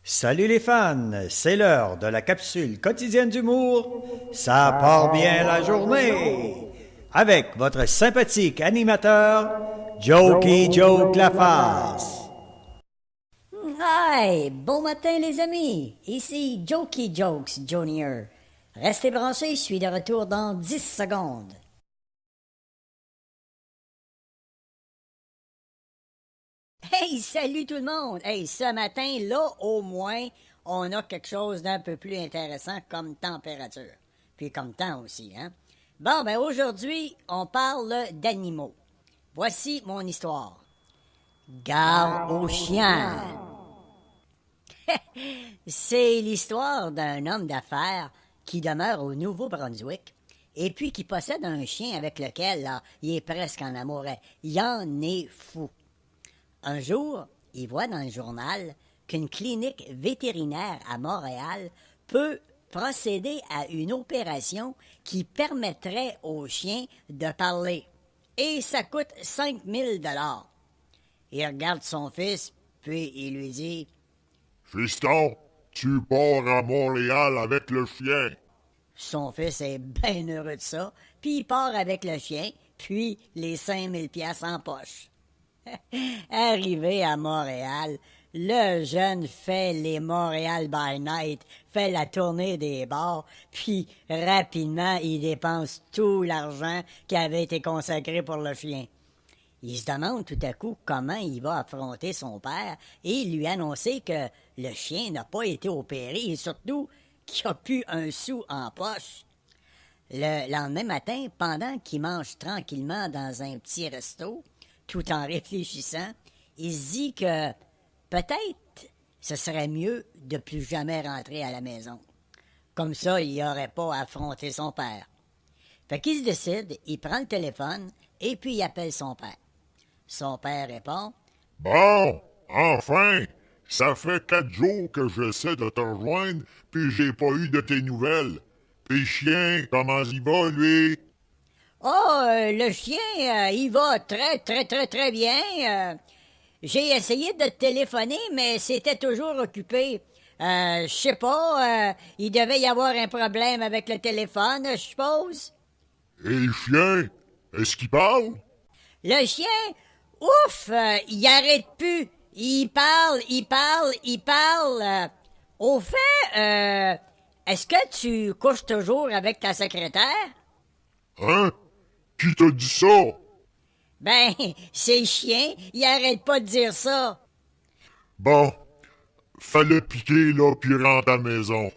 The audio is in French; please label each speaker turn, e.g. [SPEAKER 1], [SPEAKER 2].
[SPEAKER 1] Salut les fans, c'est l'heure de la capsule quotidienne d'humour. Ça part bien la journée. Avec votre sympathique animateur, Jokey Joke Laface.
[SPEAKER 2] Hi, bon matin les amis, ici Jokey Jokes Jr. Restez branchés, je suis de retour dans 10 secondes. Hey, salut tout le monde! Hey, ce matin, là, au moins, on a quelque chose d'un peu plus intéressant comme température. Puis comme temps aussi, hein? Bon, ben aujourd'hui, on parle d'animaux. Voici mon histoire. Gare aux chiens. C'est l'histoire d'un homme d'affaires qui demeure au Nouveau-Brunswick et puis qui possède un chien avec lequel, là, il est presque en amour. Il en est fou. Un jour, il voit dans le journal qu'une clinique vétérinaire à Montréal peut procéder à une opération qui permettrait au chien de parler. Et ça coûte 5 000 $. Il regarde son fils, puis il lui dit
[SPEAKER 3] « Fiston, tu pars à Montréal avec le chien. »
[SPEAKER 2] Son fils est bien heureux de ça, puis il part avec le chien, puis les 5 000 $ en poche. Arrivé à Montréal, le jeune fait les Montréal by Night, fait la tournée des bars, puis rapidement, il dépense tout l'argent qui avait été consacré pour le chien. Il se demande tout à coup comment il va affronter son père et lui annoncer que le chien n'a pas été opéré et surtout qu'il n'a plus un sou en poche. Le lendemain matin, pendant qu'il mange tranquillement dans un petit resto, tout en réfléchissant, il se dit que peut-être ce serait mieux de plus jamais rentrer à la maison. Comme ça, il n'aurait pas à affronter son père. Fait qu'il se décide, il prend le téléphone et puis il appelle son père. Son père répond
[SPEAKER 3] « Bon, enfin! Ça fait 4 jours que j'essaie de te rejoindre, puis j'ai pas eu de tes nouvelles. Puis chien, comment il va, lui? »
[SPEAKER 2] « Oh, le chien, il va très bien. J'ai essayé de te téléphoner, mais c'était toujours occupé. Je sais pas, il devait y avoir un problème avec le téléphone, je suppose. »
[SPEAKER 3] « Et le chien, est-ce qu'il parle? »
[SPEAKER 2] Le chien, ouf, il arrête plus. Il parle. Au fait, est-ce que tu couches toujours avec ta secrétaire?
[SPEAKER 3] Hein? Qui t'a dit ça?
[SPEAKER 2] Ben, c'est le chien, il arrête pas de dire ça.
[SPEAKER 3] Bon, fallait piquer, là, puis rentre à la maison.